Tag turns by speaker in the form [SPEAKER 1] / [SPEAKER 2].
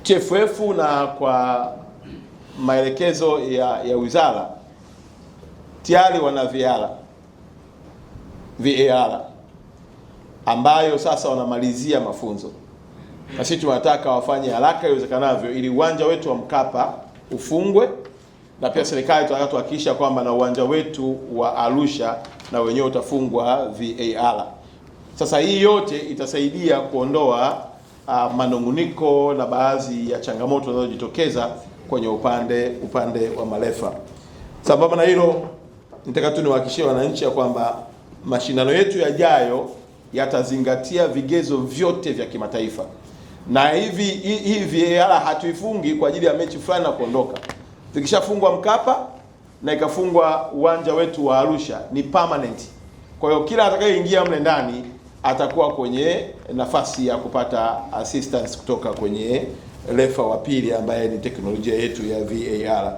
[SPEAKER 1] TFF na kwa maelekezo ya wizara tayari wana VAR ambayo sasa wanamalizia mafunzo, na sisi tunataka wafanye haraka iwezekanavyo ili uwanja wetu wa Mkapa ufungwe, na pia serikali tunataka tuhakikisha kwamba na uwanja wetu wa Arusha na wenyewe utafungwa VAR. Sasa hii yote itasaidia kuondoa manunguniko na baadhi ya changamoto zinazojitokeza kwenye upande wa marefa. Sababu na hilo, nataka tu niwahakikishie wananchi ya kwamba mashindano yetu yajayo yatazingatia vigezo vyote vya kimataifa, na hii VAR hatuifungi kwa ajili ya mechi fulani na kuondoka. Zikishafungwa Mkapa na ikafungwa uwanja wetu wa Arusha ni permanent. Kwa hiyo kila atakayeingia mle ndani atakuwa kwenye nafasi ya kupata assistance kutoka kwenye refa wa pili ambaye ni teknolojia yetu ya VAR.